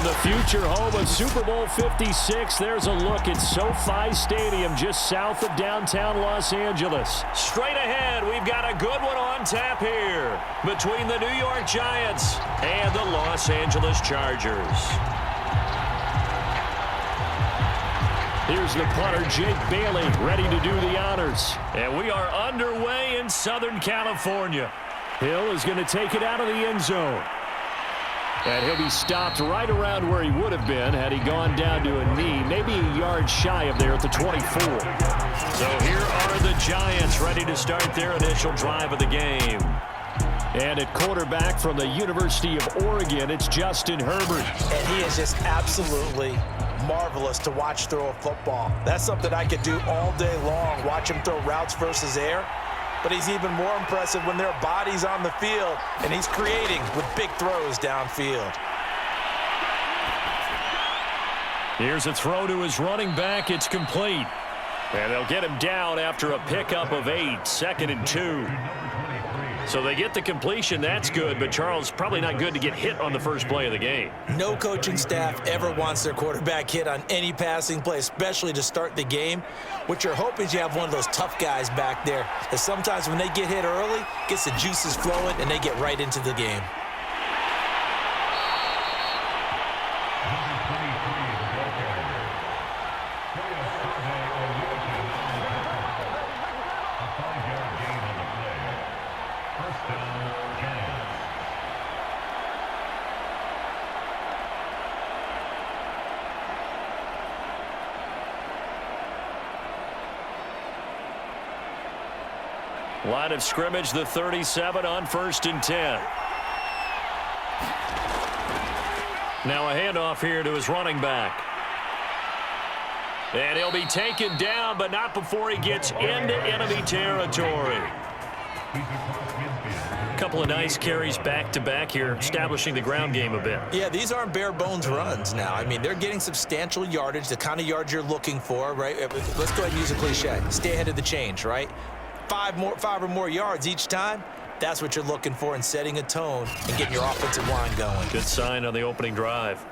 the future home of Super Bowl 56, there's a look at SoFi Stadium just south of downtown Los Angeles. Straight ahead, we've got a good one on tap here between the New York Giants and the Los Angeles Chargers. Here's the punter, Jake Bailey, ready to do the honors. And we are underway in Southern California. Hill is going to take it out of the end zone. And he'll be stopped right around where he would have been had he gone down to a knee, maybe a yard shy of there at the 24. So here are the Giants ready to start their initial drive of the game. And at quarterback from the University of Oregon, it's Justin Herbert. And he is just absolutely marvelous to watch throw a football. That's something I could do all day long, watch him throw routes versus air. But he's even more impressive when there are bodies on the field, and he's creating with big throws downfield. Here's a throw to his running back. It's complete. And they'll get him down after a pickup of 8, 2nd and 2. So they get the completion. That's good, but Charles, probably not good to get hit on the first play of the game. No coaching staff ever wants their quarterback hit on any passing play, especially to start the game. What you're hoping is you have one of those tough guys back there, because sometimes when they get hit early, gets the juices flowing, and they get right into the game. Line of scrimmage, the 37 on 1st and 10. Now a handoff here to his running back. And he'll be taken down, but not before he gets into enemy territory. A couple of nice carries back-to-back here, establishing the ground game a bit. Yeah, these aren't bare-bones runs now. I mean, they're getting substantial yardage, the kind of yards you're looking for, right? Let's go ahead and use a cliche. Stay ahead of the change, right? 5 or more yards each time, that's what you're looking for in setting a tone and getting your offensive line going. Good sign on the opening drive.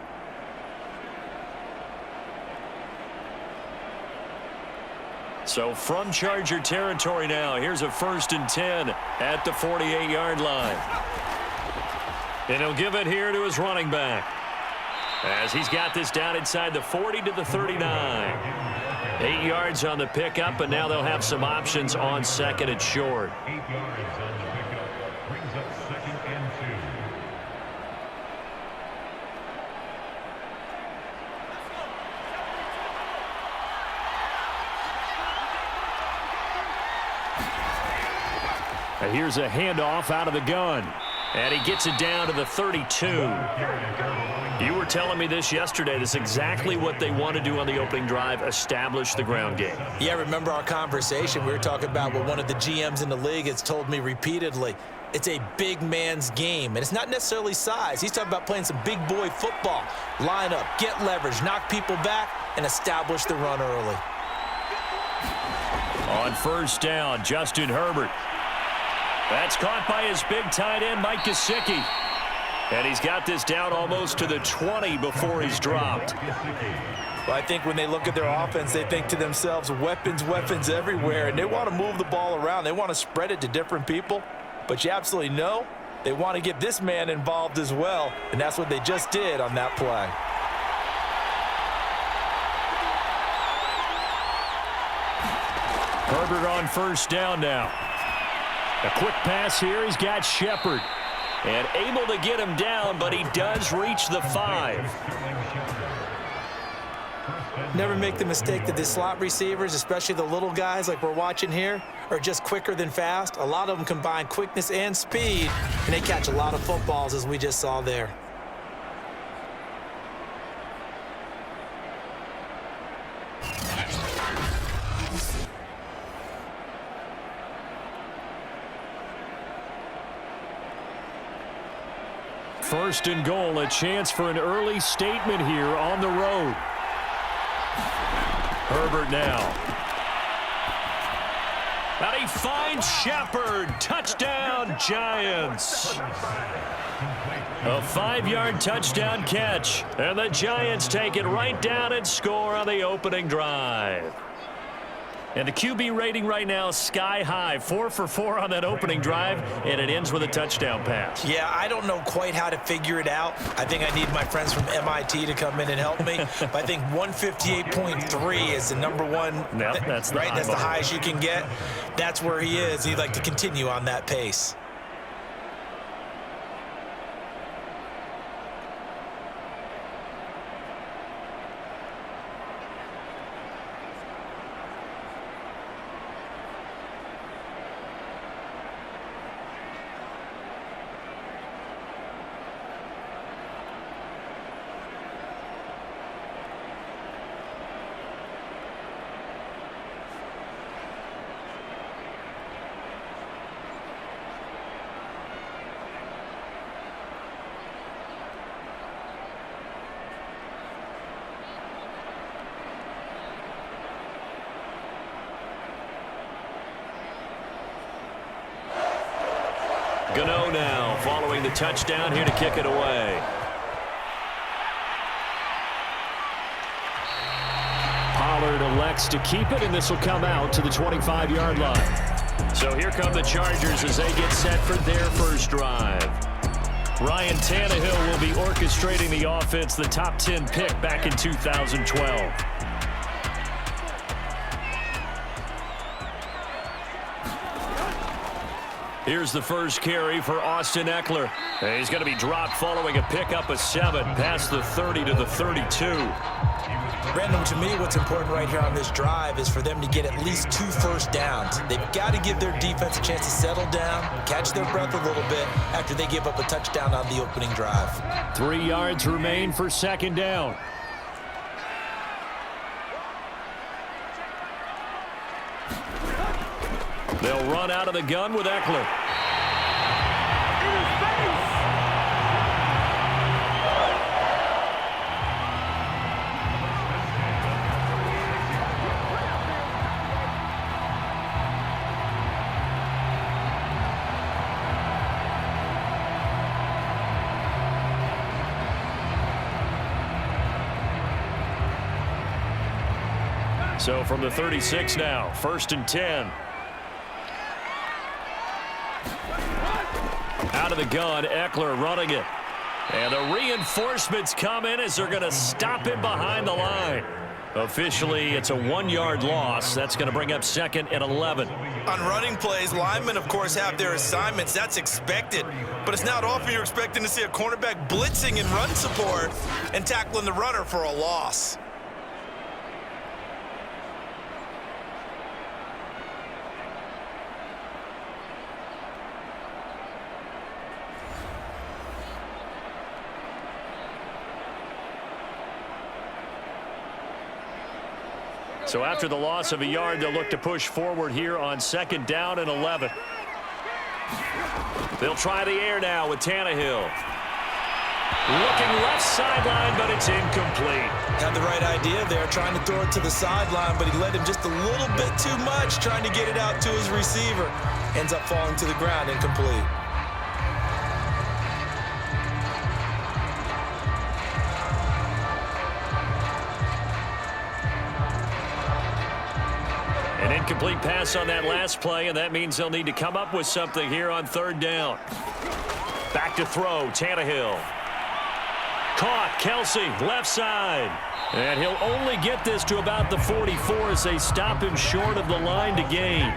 So from Charger territory now, here's a 1st and 10 at the 48-yard line. And he'll give it here to his running back as he's got this down inside the 40 to the 39. 8 yards on the pickup, and now they'll have some options on 2nd and short. 8 yards on the pickup brings up 2nd and 2. And here's a handoff out of the gun. And he gets it down to the 32. You were telling me this yesterday. This is exactly what they want to do on the opening drive, establish the ground game. Yeah, remember our conversation. We were talking about what one of the GMs in the league has told me repeatedly. It's a big man's game, and it's not necessarily size. He's talking about playing some big boy football. Line up, get leverage, knock people back, and establish the run early. On 1st down, Justin Herbert. That's caught by his big tight end, Mike Gesicki. And he's got this down almost to the 20 before he's dropped. Well, I think when they look at their offense, they think to themselves, weapons, weapons everywhere, and they want to move the ball around. They want to spread it to different people, but you absolutely know they want to get this man involved as well, and that's what they just did on that play. Herbert on 1st down now. A quick pass here. He's got Shepard. And able to get him down, but he does reach the 5. Never make the mistake that the slot receivers, especially the little guys like we're watching here, are just quicker than fast. A lot of them combine quickness and speed, and they catch a lot of footballs, as we just saw there. First and goal, a chance for an early statement here on the road. Herbert now. And he finds Shepard. Touchdown, Giants. A 5-yard touchdown catch. And the Giants take it right down and score on the opening drive. And the QB rating right now is sky high. 4 for 4 on that opening drive, and it ends with a touchdown pass. Yeah, I don't know quite how to figure it out. I think I need my friends from MIT to come in and help me. But I think 158.3 is the number one. Yep, that's the right. high That's the bar. highest you can get. That's where he is. He'd like to continue on that pace. Gano now following the touchdown here to kick it away. Pollard elects to keep it, and this will come out to the 25-yard line. So here come the Chargers as they get set for their first drive. Ryan Tannehill will be orchestrating the offense, the top 10 pick back in 2012. Here's the first carry for Austin Eckler. And he's going to be dropped following a pickup of 7 past the 30 to the 32. Brandon, to me, what's important right here on this drive is for them to get at least 2 first downs. They've got to give their defense a chance to settle down, catch their breath a little bit after they give up a touchdown on the opening drive. 3 yards remain for second down. They'll run out of the gun with Eckler. So from the 36 now, 1st and 10. Out of the gun, Eckler running it. And the reinforcements come in as they're going to stop him behind the line. Officially, it's a 1-yard loss. That's going to bring up 2nd and 11. On running plays, linemen, of course, have their assignments. That's expected. But it's not often you're expecting to see a cornerback blitzing in run support and tackling the runner for a loss. So after the loss of a yard, they'll look to push forward here on 2nd down and 11. They'll try the air now with Tannehill. Looking left sideline, but it's incomplete. Had the right idea there, trying to throw it to the sideline, but he led him just a little bit too much, trying to get it out to his receiver. Ends up falling to the ground, incomplete. An incomplete pass on that last play, and that means they'll need to come up with something here on 3rd down. Back to throw, Tannehill. Caught, Kelsey, left side. And he'll only get this to about the 44 as they stop him short of the line to gain.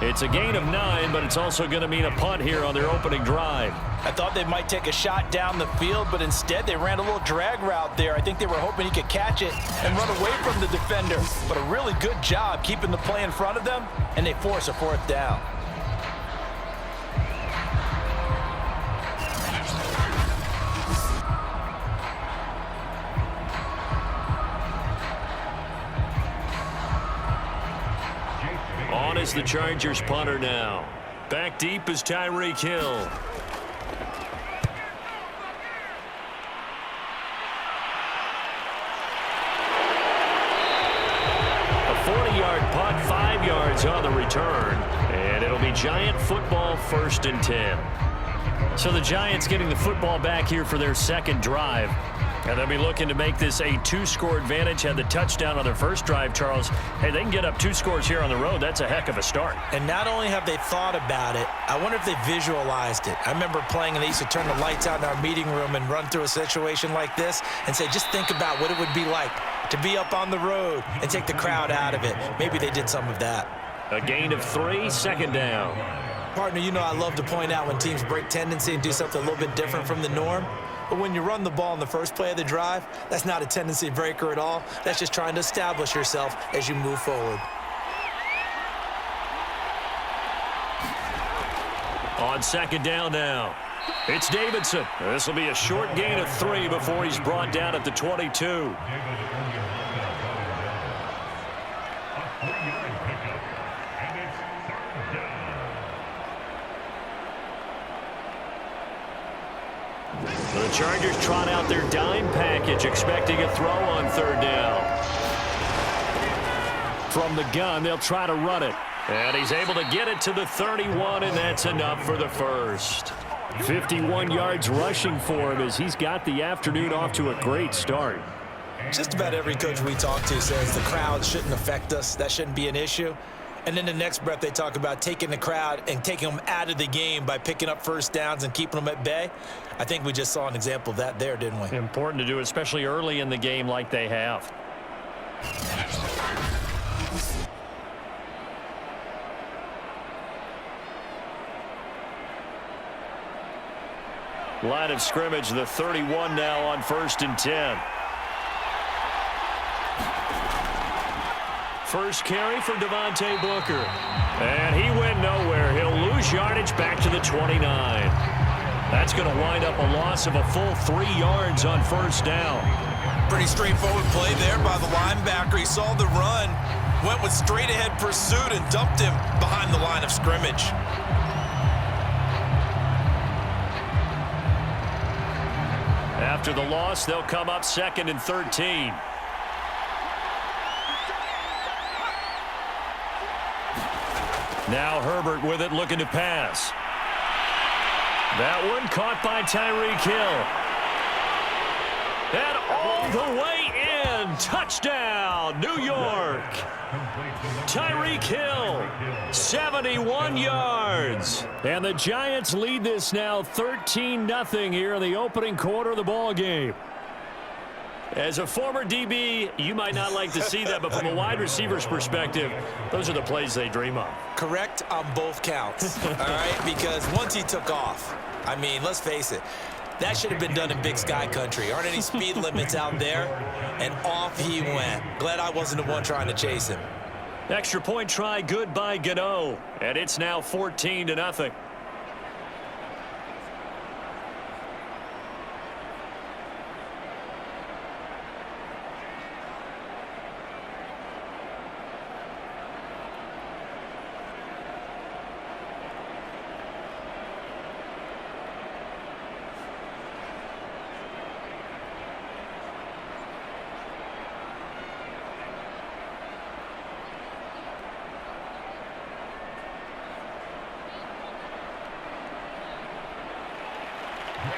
It's a gain of 9, but it's also going to mean a punt here on their opening drive. I thought they might take a shot down the field, but instead they ran a little drag route there. I think they were hoping he could catch it and run away from the defender. But a really good job keeping the play in front of them, and they force a 4th down. On is the Chargers punter now. Back deep is Tyreek Hill. A 40-yard punt, 5 yards yards on the return, and it'll be Giant football 1st and 10. So the Giants getting the football back here for their second drive. And they'll be looking to make this a 2-score advantage. Had the touchdown on their first drive, Charles. Hey, they can get up 2 scores here on the road. That's a heck of a start. And not only have they thought about it, I wonder if they visualized it. I remember playing and they used to turn the lights out in our meeting room and run through a situation like this and say, just think about what it would be like to be up on the road and take the crowd out of it. Maybe they did some of that. A gain of 3, 2nd down. Partner, you know I love to point out when teams break tendency and do something a little bit different from the norm. But when you run the ball in the first play of the drive, that's not a tendency breaker at all. That's just trying to establish yourself as you move forward. On 2nd down now, it's Davidson. This will be a short gain of 3 before he's brought down at the 22. The Chargers trot out their dime package, expecting a throw on 3rd down. From the gun, they'll try to run it. And he's able to get it to the 31, and that's enough for the first. 51 yards rushing for him as he's got the afternoon off to a great start. Just about every coach we talk to says the crowd shouldn't affect us. That shouldn't be an issue. And then the next breath they talk about taking the crowd and taking them out of the game by picking up first downs and keeping them at bay. I think we just saw an example of that there, didn't we? Important to do, especially early in the game like they have. Line of scrimmage, the 31 now on 1st and 10. First carry for Devontae Booker. And he went nowhere. He'll lose yardage back to the 29. That's going to wind up a loss of a full 3 yards on 1st down. Pretty straightforward play there by the linebacker. He saw the run, went with straight-ahead pursuit, and dumped him behind the line of scrimmage. After the loss, they'll come up 2nd and 13. Now Herbert with it, looking to pass. That one caught by Tyreek Hill. And all the way in. Touchdown, New York. Tyreek Hill, 71 yards. And the Giants lead this now 13-0 here in the opening quarter of the ball game. As a former DB, you might not like to see that, but from a wide receiver's perspective, those are the plays they dream of. Correct on both counts, all right? Because once he took off, I mean, let's face it, that should have been done in Big Sky country. Aren't any speed limits out there? And off he went. Glad I wasn't the one trying to chase him. Extra point try good by Gano, and it's now 14-0.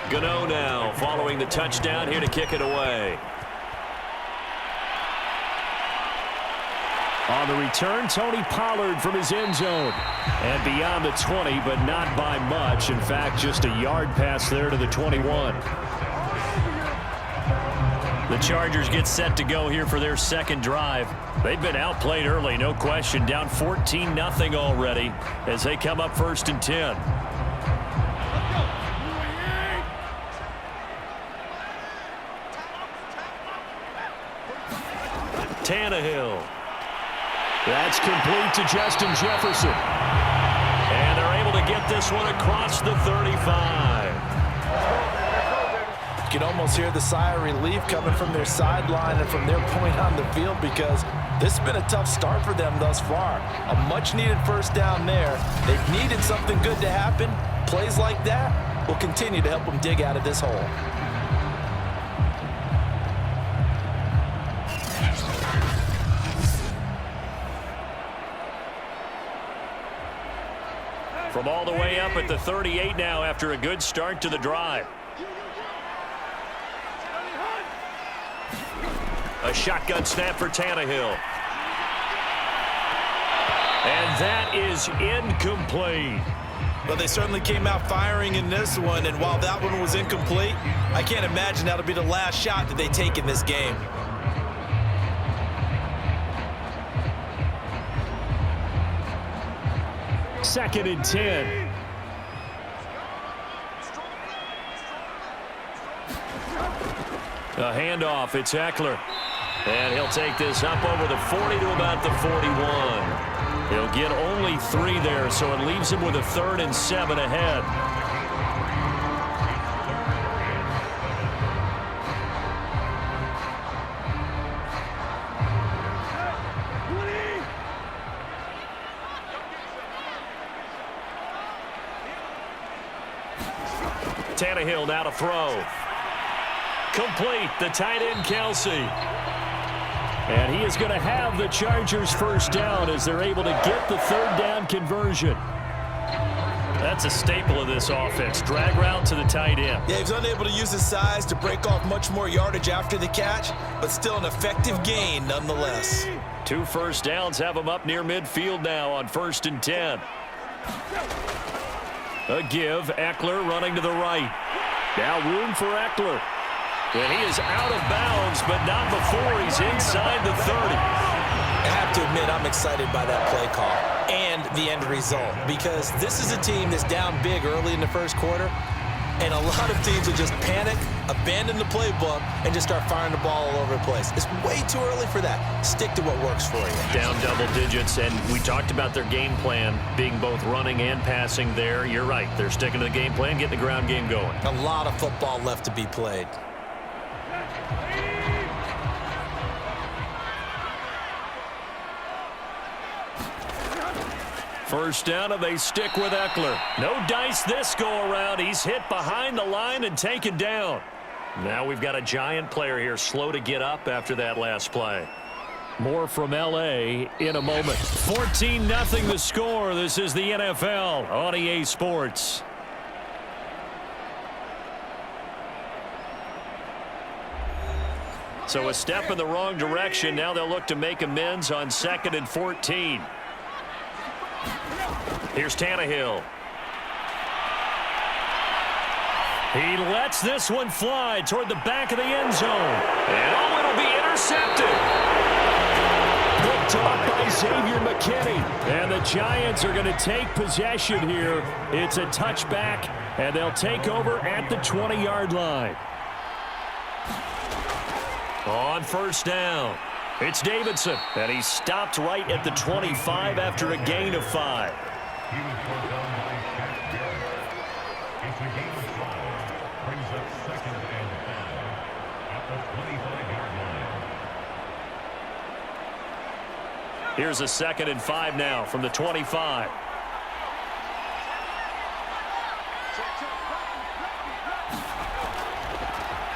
Gano now following the touchdown here to kick it away. On the return, Tony Pollard from his end zone. And beyond the 20, but not by much. In fact, just a yard pass there to the 21. The Chargers get set to go here for their second drive. They've been outplayed early, no question. Down 14-0 already as they come up 1st and 10. Tannehill. That's complete to Justin Jefferson. And they're able to get this one across the 35. You can almost hear the sigh of relief coming from their sideline and from their point on the field, because this has been a tough start for them thus far. A much-needed first down there. They've needed something good to happen. Plays like that will continue to help them dig out of this hole. From all the way up at the 38 now after a good start to the drive. A shotgun snap for Tannehill. And that is incomplete. Well, they certainly came out firing in this one, and while that one was incomplete, I can't imagine that'll be the last shot that they take in this game. Second and 10. A handoff, it's Eckler. And he'll take this up over the 40 to about the 41. He'll get only 3 there, so it leaves him with a 3rd and 7 ahead. Tannehill now to throw. Complete, the tight end Kelsey. And he is going to have the Chargers first down as they're able to get the 3rd down conversion. That's a staple of this offense. Drag route to the tight end. Yeah, he was unable to use his size to break off much more yardage after the catch, but still an effective gain nonetheless. 2 first downs have him up near midfield now on 1st and 10. A give, Eckler running to the right. Now room for Eckler. And he is out of bounds, but not before he's inside the 30. I have to admit, I'm excited by that play call and the end result, because this is a team that's down big early in the first quarter, and a lot of teams will just panic, abandon the playbook, and just start firing the ball all over the place. It's way too early for that. Stick to what works for you. Down double digits, and we talked about their game plan being both running and passing there. You're right. They're sticking to the game plan, getting the ground game going. A lot of football left to be played. First down, and they stick with Eckler. No dice this go-around. He's hit behind the line and taken down. Now we've got a giant player here slow to get up after that last play. More from L.A. in a moment. 14-0 the score. This is the NFL on EA Sports. So a step in the wrong direction. Now they'll look to make amends on 2nd and 14. Here's Tannehill. He lets this one fly toward the back of the end zone. And oh, it'll be intercepted. Picked off by Xavier McKinney. And the Giants are going to take possession here. It's a touchback, and they'll take over at the 20-yard line. On first down, it's Davidson, and he's stopped right at the 25 after a gain of 5. He was brought down by Shaq Garrett. It's a gain of 5. Brings up 2nd and 5 at the 25-yard line. Here's a 2nd and 5 now from the 25.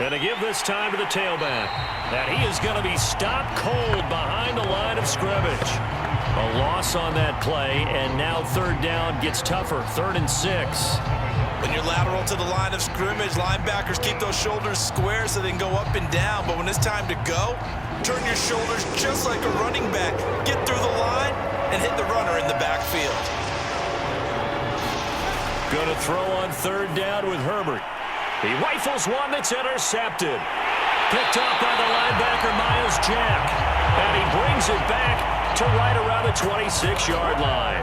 And a give this time to the tailback. And he is going to be stopped cold behind the line of scrimmage. A loss on that play, and now 3rd down gets tougher. 3rd and 6. When you're lateral to the line of scrimmage, linebackers keep those shoulders square so they can go up and down. But when it's time to go, turn your shoulders just like a running back. Get through the line and hit the runner in the backfield. Going to throw on 3rd down with Herbert. He rifles one that's intercepted. Picked up by the linebacker, Miles Jack. And he brings it back to right around the 26-yard line.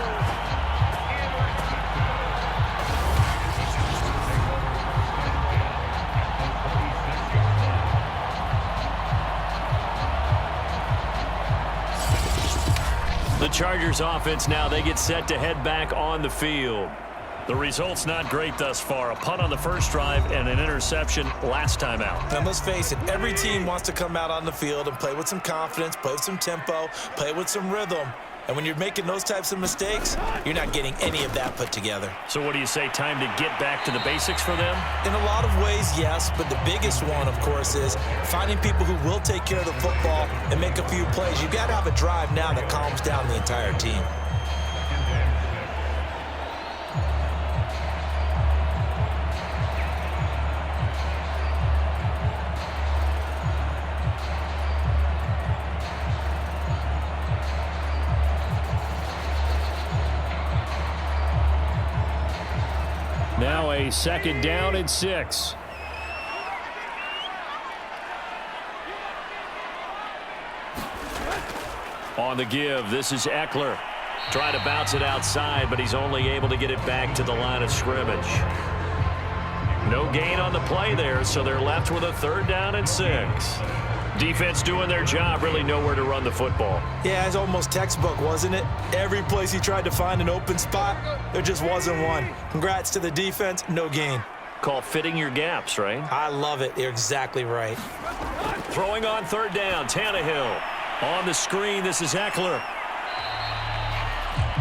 The Chargers offense now, they get set to head back on the field. The result's not great thus far. A punt on the first drive and an interception last time out. And let's face it, every team wants to come out on the field and play with some confidence, play with some tempo, play with some rhythm. And when you're making those types of mistakes, you're not getting any of that put together. So what do you say, time to get back to the basics for them? In a lot of ways, yes, but the biggest one, of course, is finding people who will take care of the football and make a few plays. You've got to have a drive now that calms down the entire team. Now a 2nd down and 6. On the give, this is Eckler. Trying to bounce it outside, but he's only able to get it back to the line of scrimmage. No gain on the play there, so they're left with a 3rd down and 6. Defense doing their job, really nowhere to run the football. Yeah, it's almost textbook, wasn't it? Every place he tried to find an open spot, there just wasn't one. Congrats to the defense, no gain. Call fitting your gaps, right? I love it. You're exactly right. Throwing on 3rd down, Tannehill. On the screen, this is Eckler.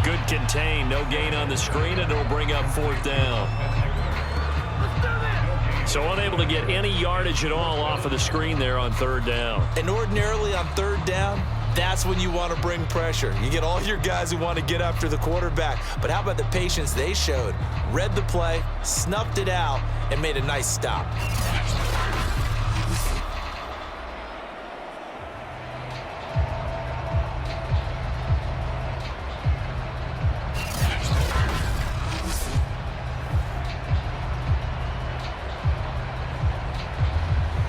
Good contain, no gain on the screen, and it'll bring up 4th down. So unable to get any yardage at all off of the screen there on 3rd down. And ordinarily on 3rd down, that's when you want to bring pressure. You get all your guys who want to get after the quarterback. But how about the patience they showed? Read the play, snuffed it out, and made a nice stop.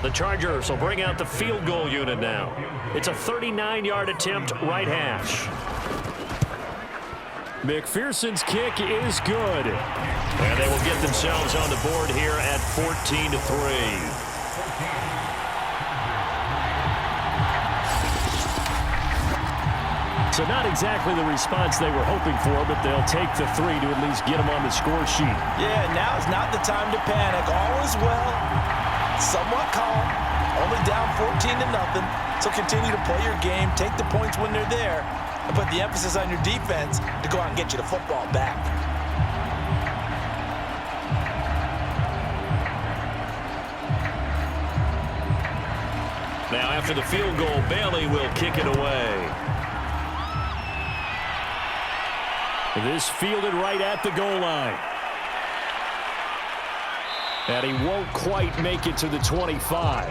The Chargers will bring out the field goal unit now. It's a 39-yard attempt, right hash. McPherson's kick is good. And they will get themselves on the board here at 14-3. So not exactly the response they were hoping for, but they'll take the 3 to at least get them on the score sheet. Yeah, now's not the time to panic. All is well. Somewhat calm, only down 14-0. So continue to play your game, take the points when they're there, and put the emphasis on your defense to go out and get you the football back. Now after the field goal, Bailey will kick it away. This fielded right at the goal line. And he won't quite make it to the 25.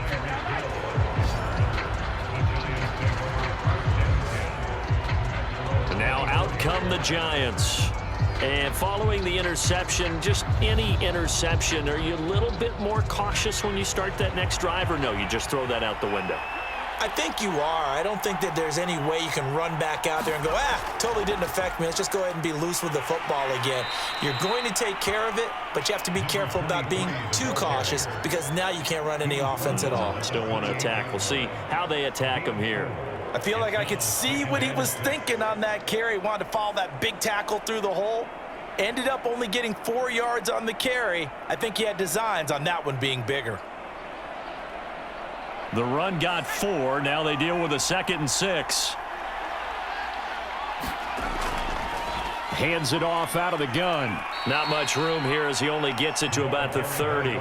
Now out come the Giants. And following the interception, just any interception, are you a little bit more cautious when you start that next drive, or no, you just throw that out the window? I think you are. I don't think that there's any way you can run back out there and go, totally didn't affect me. Let's just go ahead and be loose with the football again. You're going to take care of it, but you have to be careful about being too cautious because now you can't run any offense at all. Still want to attack. We'll see how they attack him here. I feel like I could see what he was thinking on that carry. Wanted to follow that big tackle through the hole. Ended up only getting 4 yards on the carry. I think he had designs on that one being bigger. The run got 4. Now they deal with a 2nd and 6. Hands it off out of the gun. Not much room here as he only gets it to about the 30.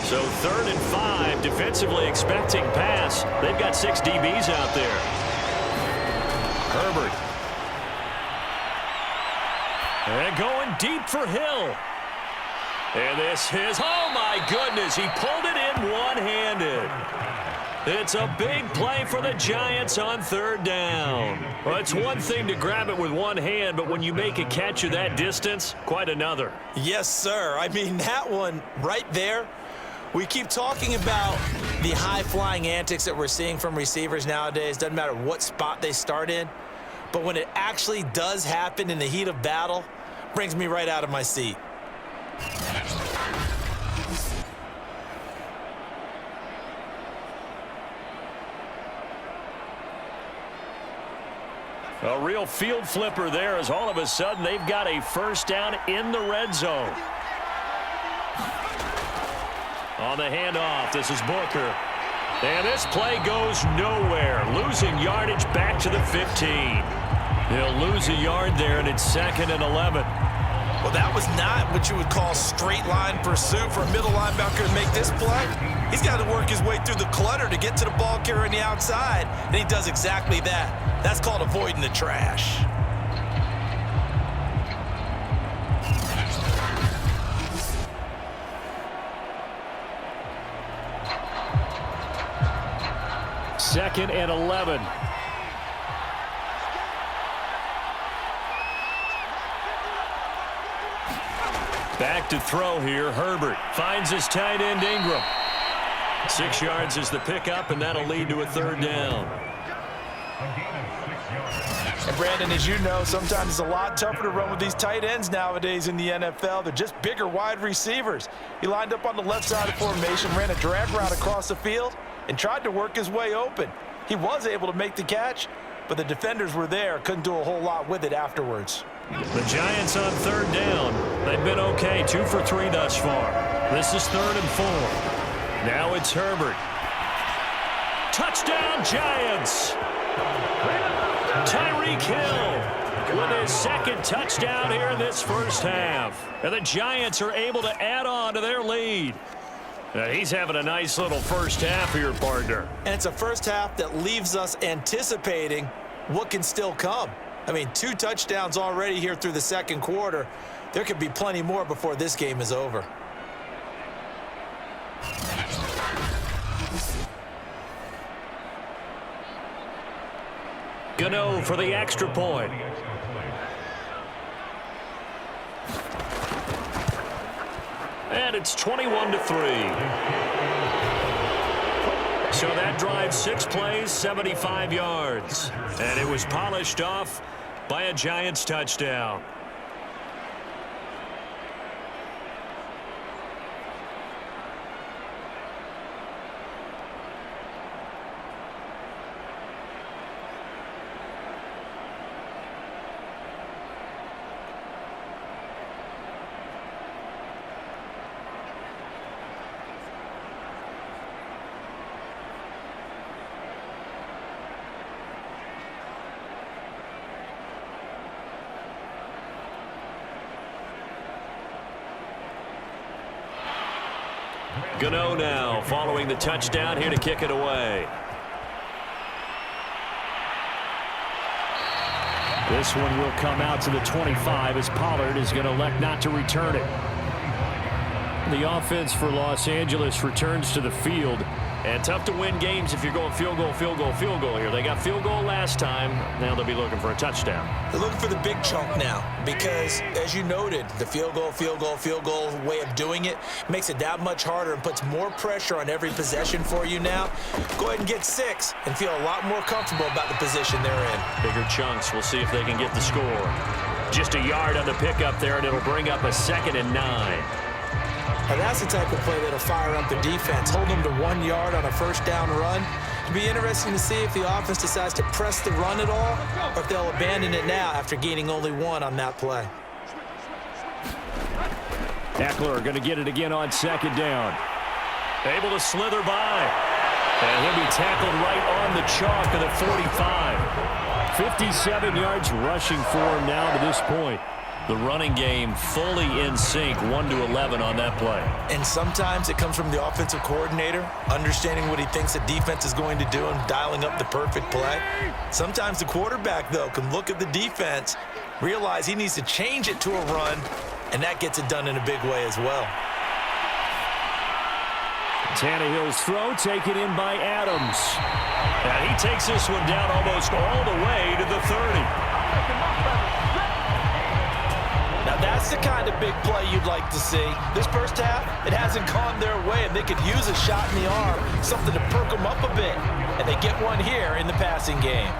So 3rd and 5, defensively expecting pass. They've got 6 DBs out there. Herbert. And going deep for Hill. And this is, oh my goodness, he pulled it in one-handed. It's a big play for the Giants on 3rd down. Well, it's one thing to grab it with one hand, but when you make a catch of that distance, quite another. Yes, sir. I mean, that one right there. We keep talking about the high-flying antics that we're seeing from receivers nowadays. Doesn't matter what spot they start in. But when it actually does happen in the heat of battle, brings me right out of my seat. A real field flipper there as all of a sudden they've got a 1st down in the red zone. On the handoff, this is Booker. And this play goes nowhere. Losing yardage back to the 15. He'll lose a yard there, and it's 2nd and 11. Well, that was not what you would call straight line pursuit for a middle linebacker to make this play. He's got to work his way through the clutter to get to the ball carrier on the outside, and he does exactly that. That's called avoiding the trash. 2nd and 11. Back to throw here. Herbert finds his tight end Ingram. 6 yards is the pickup, and that'll lead to a 3rd down. And Brandon, as you know, sometimes it's a lot tougher to run with these tight ends nowadays in the NFL. They're just bigger wide receivers. He lined up on the left side of formation, ran a drag route across the field, and tried to work his way open. He was able to make the catch, but the defenders were there, couldn't do a whole lot with it afterwards. The Giants on 3rd down. They've been okay, 2 for 3 thus far. This is 3rd and 4. Now it's Herbert. Touchdown, Giants! Tyreek Hill with his 2nd touchdown here in this first half. And the Giants are able to add on to their lead. He's having a nice little first half here, partner. And it's a first half that leaves us anticipating what can still come. I mean, 2 touchdowns already here through the 2nd quarter. There could be plenty more before this game is over. Gano for the extra point. And it's 21-3. So that drive, 6 plays, 75 yards. And it was polished off by a Giants touchdown. Gano now following the touchdown here to kick it away. This one will come out to the 25 as Pollard is going to elect not to return it. The offense for Los Angeles returns to the field. And tough to win games if you're going field goal, field goal, field goal here. They got field goal last time. Now they'll be looking for a touchdown. They're looking for the big chunk now because, as you noted, the field goal, field goal, field goal way of doing it makes it that much harder and puts more pressure on every possession for you now. Go ahead and get 6 and feel a lot more comfortable about the position they're in. Bigger chunks. We'll see if they can get the score. Just a yard on the pickup there, and it'll bring up a 2nd and 9. Now that's the type of play that'll fire up the defense. Hold them to 1 yard on a first down run. It'll be interesting to see if the offense decides to press the run at all or if they'll abandon it now after gaining only 1 on that play. Eckler going to get it again on 2nd down. Able to slither by. And he'll be tackled right on the chalk of the 45. 57 yards rushing for him now to this point. The running game fully in sync, 1-11 on that play. And sometimes it comes from the offensive coordinator, understanding what he thinks the defense is going to do and dialing up the perfect play. Sometimes the quarterback, though, can look at the defense, realize he needs to change it to a run, and that gets it done in a big way as well. Tannehill's throw taken in by Adams. And he takes this one down almost all the way to the 30. Now that's the kind of big play you'd like to see. This first half, it hasn't gone their way, and they could use a shot in the arm, something to perk them up a bit. And they get one here in the passing game.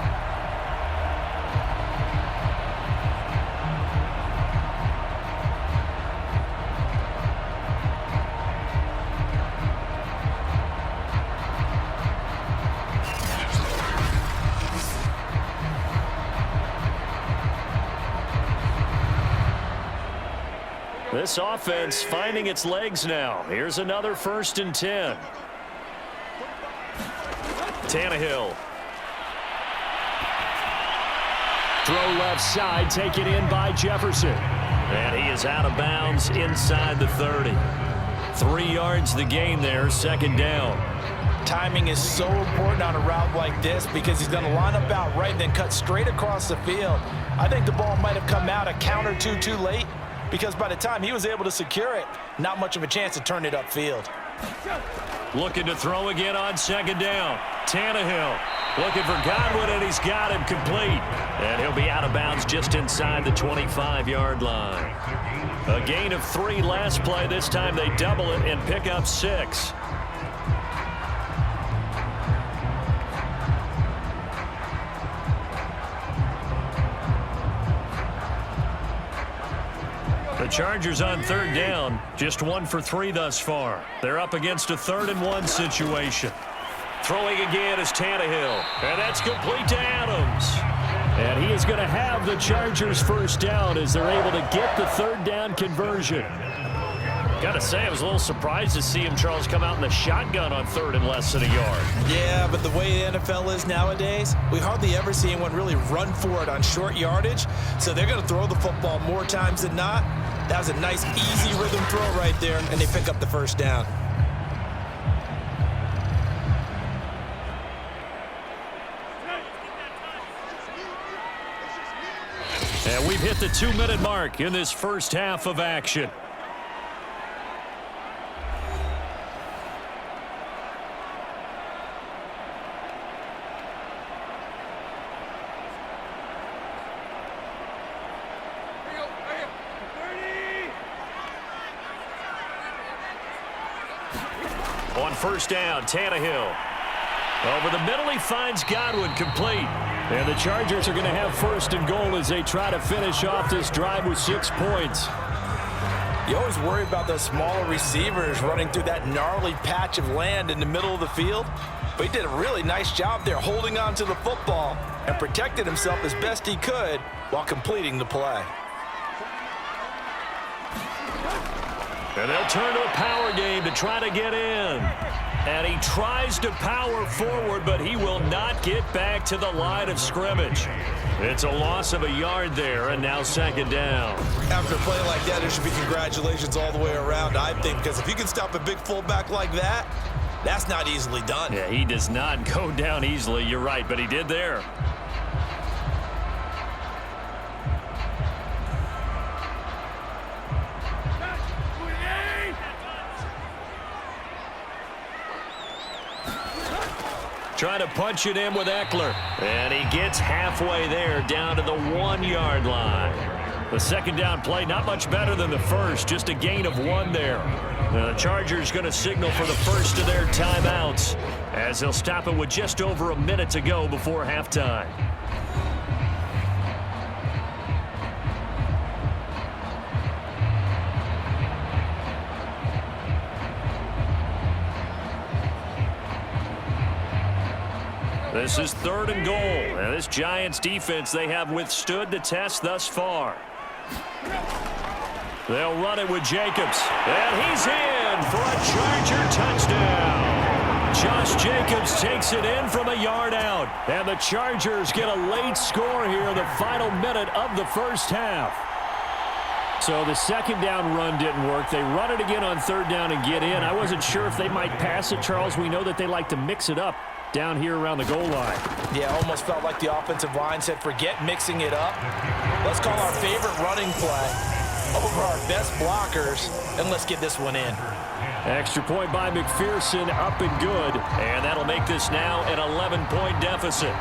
This offense finding its legs now. Here's another 1st and 10. Tannehill. Throw left side, taken in by Jefferson. And he is out of bounds inside the 30. 3 yards the gain there, 2nd down. Timing is so important on a route like this because he's going to line up out right and then cut straight across the field. I think the ball might have come out a count or two too late, because by the time he was able to secure it, not much of a chance to turn it upfield. looking to throw again on second down. Tannehill looking for Godwin, and he's got him complete. And he'll be out of bounds just inside the 25-yard line. A gain of 3 last play. This time they double it and pick up 6. The Chargers on third down, just 1 for 3 thus far. They're up against a 3rd-and-1 situation. Throwing again is Tannehill, and that's complete to Adams. And he is going to have the Chargers first down as they're able to get the 3rd down conversion. Got to say, I was a little surprised to see him, Charles, come out in the shotgun on 3rd and less than a yard. Yeah, but the way the NFL is nowadays, we hardly ever see anyone really run for it on short yardage. So they're going to throw the football more times than not. That was a nice, easy rhythm throw right there, and they pick up the first down. And we've hit the 2-minute mark in this first half of action. On first down, Tannehill. Over the middle, he finds Godwin complete. And the Chargers are going to have 1st and goal as they try to finish off this drive with 6 points. You always worry about those smaller receivers running through that gnarly patch of land in the middle of the field. But he did a really nice job there holding on to the football and protected himself as best he could while completing the play. And they'll turn to a power game to try to get in. And he tries to power forward, but he will not get back to the line of scrimmage. It's a loss of a yard there, and now 2nd down. After a play like that, there should be congratulations all the way around, I think, because if you can stop a big fullback like that, that's not easily done. Yeah, he does not go down easily. You're right, but he did there. Trying to punch it in with Eckler. And he gets halfway there down to the 1-yard line. The 2nd down play, not much better than the first, just a gain of 1 there. The Chargers going to signal for the first of their timeouts as they'll stop it with just over a minute to go before halftime. This is 3rd and goal. And this Giants defense, they have withstood the test thus far. They'll run it with Jacobs. And he's in for a Charger touchdown. Josh Jacobs takes it in from a yard out. And the Chargers get a late score here in the final minute of the first half. So the 2nd down run didn't work. They run it again on 3rd down and get in. I wasn't sure if they might pass it, Charles. We know that they like to mix it up down here around the goal line. Yeah, almost felt like the offensive line said, forget mixing it up. Let's call our favorite running play over our best blockers, and let's get this one in. Extra point by McPherson, up and good. And that'll make this now an 11-point deficit.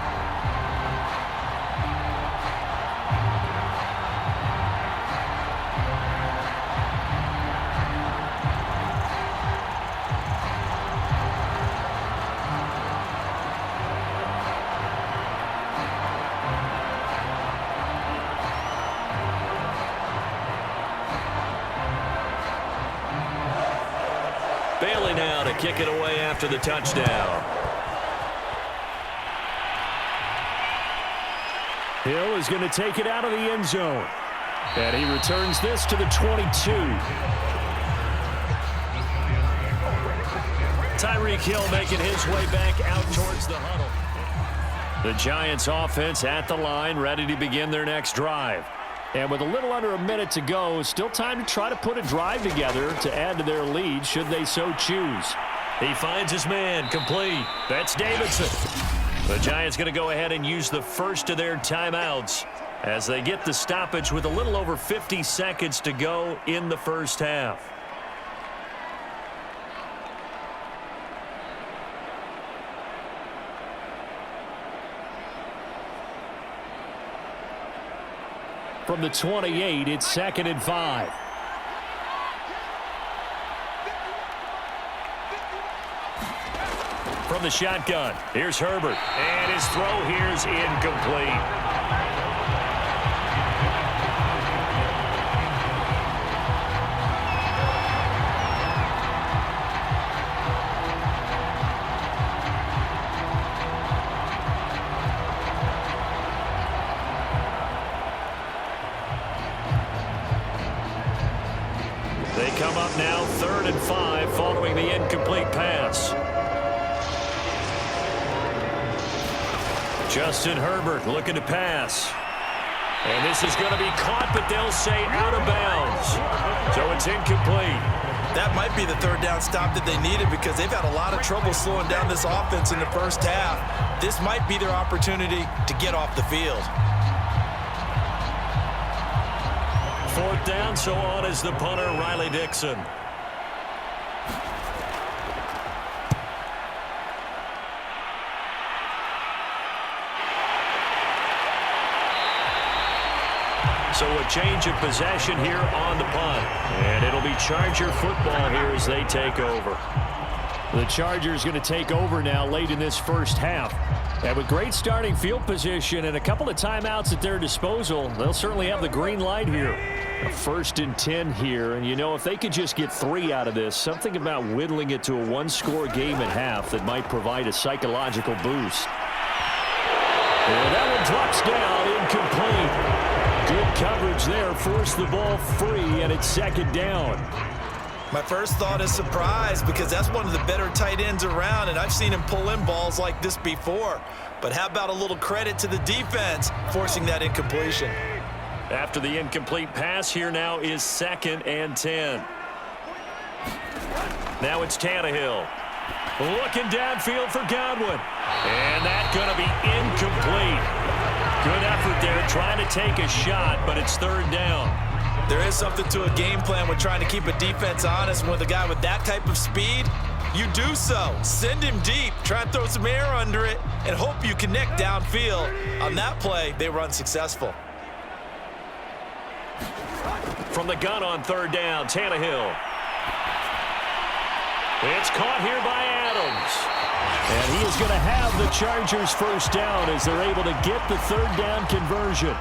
Bailey now to kick it away after the touchdown. Hill is going to take it out of the end zone. And he returns this to the 22. Tyreek Hill making his way back out towards the huddle. The Giants offense at the line, ready to begin their next drive. And with a little under a minute to go, still time to try to put a drive together to add to their lead should they so choose. He finds his man complete. That's Davidson. The Giants going to go ahead and use the first of their timeouts as they get the stoppage with a little over 50 seconds to go in the first half. From the 28, it's 2nd and 5. From the shotgun, here's Herbert. And his throw here's incomplete. They come up now 3rd and 5 following the incomplete pass. Justin Herbert looking to pass. And this is going to be caught, but they'll say out of bounds. So it's incomplete. That might be the 3rd down stop that they needed because they've had a lot of trouble slowing down this offense in the first half. This might be their opportunity to get off the field. 4th down, so on is the punter, Riley Dixon. So a change of possession here on the punt. And it'll be Charger football here as they take over. The Chargers going to take over now late in this first half. And with great starting field position and a couple of timeouts at their disposal, they'll certainly have the green light here. A 1st and 10 here. And, you know, if they could just get 3 out of this, something about whittling it to a 1-score game at half that might provide a psychological boost. And that one drops down, incomplete. Good coverage there, forced the ball free, and it's 2nd down. My first thought is surprise because that's one of the better tight ends around, and I've seen him pull in balls like this before. But how about a little credit to the defense forcing that incompletion? After the incomplete pass, here now is 2nd and 10. Now it's Tannehill. Looking downfield for Godwin. And that's going to be incomplete. Good effort there, trying to take a shot, but it's 3rd down. There is something to a game plan when trying to keep a defense honest. With a guy with that type of speed, you do so. Send him deep, try and throw some air under it, and hope you connect downfield. On that play, they run successful. From the gun on 3rd down, Tannehill. It's caught here by Adams. And he is going to have the Chargers 1st down as they're able to get the 3rd down conversion.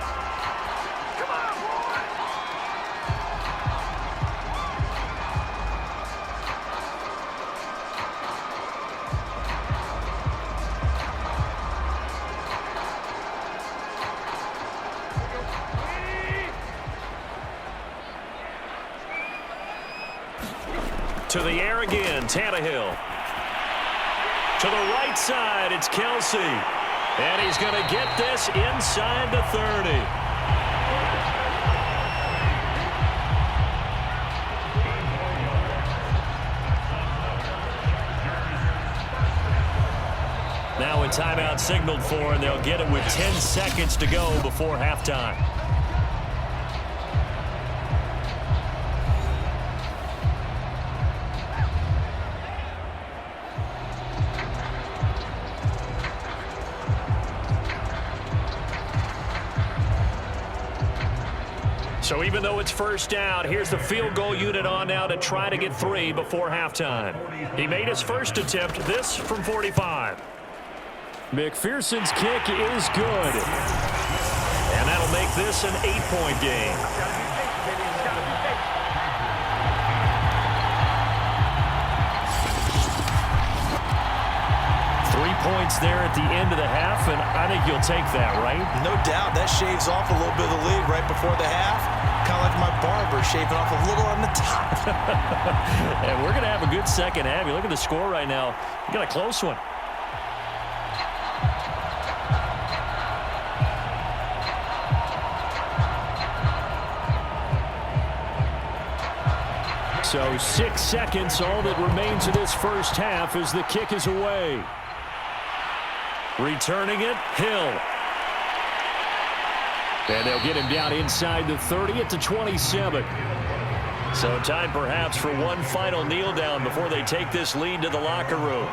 To the air again, Tannehill. To the right side, it's Kelsey. And he's going to get this inside the 30. Now a timeout signaled for, and they'll get it with 10 seconds to go before halftime. So even though it's 1st down, here's the field goal unit on now to try to get 3 before halftime. He made his first attempt, this from 45. McPherson's kick is good. And that'll make this an 8-point game. Points there at the end of the half, and I think you'll take that, right? No doubt. That shaves off a little bit of the lead right before the half. Kind of like my barber shaving off a little on the top. And we're going to have a good second half. You look at the score right now. We got a close one. So 6 seconds, all that remains of this first half as the kick is away. Returning it, Hill. And they'll get him down inside the 30 at the 27. So time perhaps for one final kneel down before they take this lead to the locker room.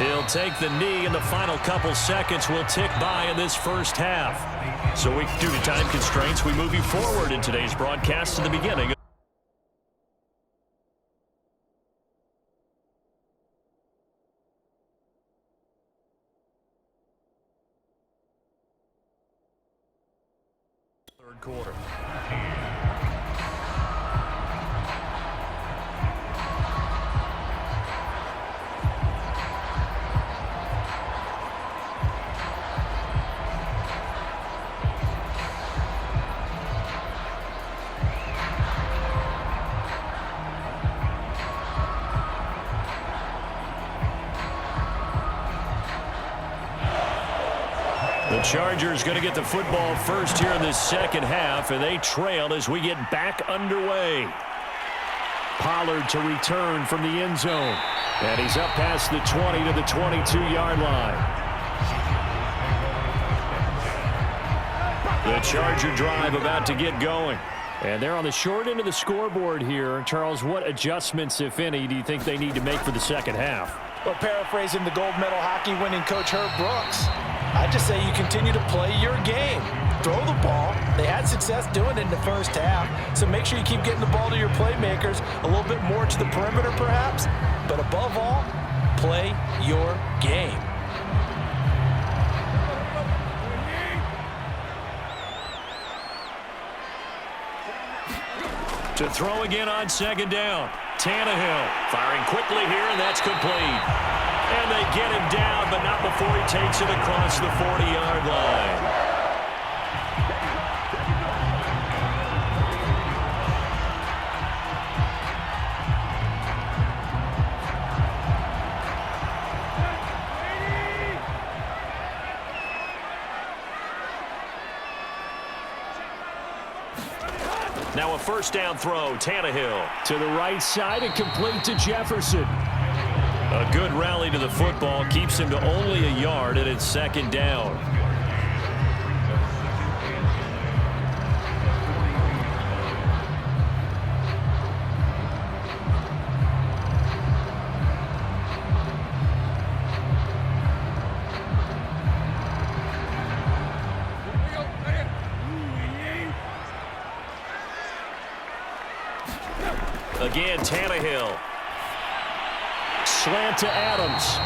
He'll take the knee, and the final couple seconds will tick by in this first half. So due to time constraints, we move you forward in today's broadcast to the beginning. Third quarter. The Chargers going to get the football first here in this second half, and they trail as we get back underway. Pollard to return from the end zone, and he's up past the 20 to the 22-yard line. The Charger drive about to get going, and they're on the short end of the scoreboard here. Charles, what adjustments, if any, do you think they need to make for the second half? Well, paraphrasing the gold medal hockey winning coach Herb Brooks, I just say you continue to play your game. Throw the ball. They had success doing it in the first half, so make sure you keep getting the ball to your playmakers, a little bit more to the perimeter perhaps, but above all, play your game. To throw again on second down. Tannehill firing quickly here, and that's complete. And they get him down, but not before he takes it across the 40-yard line. Now a first down throw, Tannehill. To the right side and complete to Jefferson. A good rally to the football keeps him to only a yard, and it's second down. Again, Tannehill. Slant to Adams.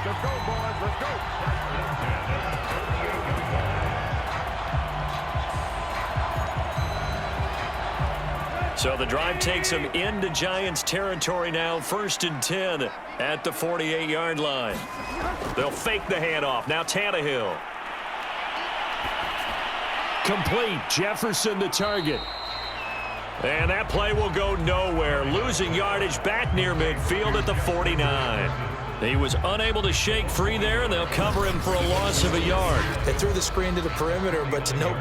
Let's go, boys. Let's go. So the drive takes them into Giants territory now, 1st and 10 at the 48-yard line. They'll fake the handoff. Now Tannehill. Complete. Jefferson the target. And that play will go nowhere. Losing yardage back near midfield at the 49. He was unable to shake free there, and they'll cover him for a loss of a yard. They threw the screen to the perimeter, but to no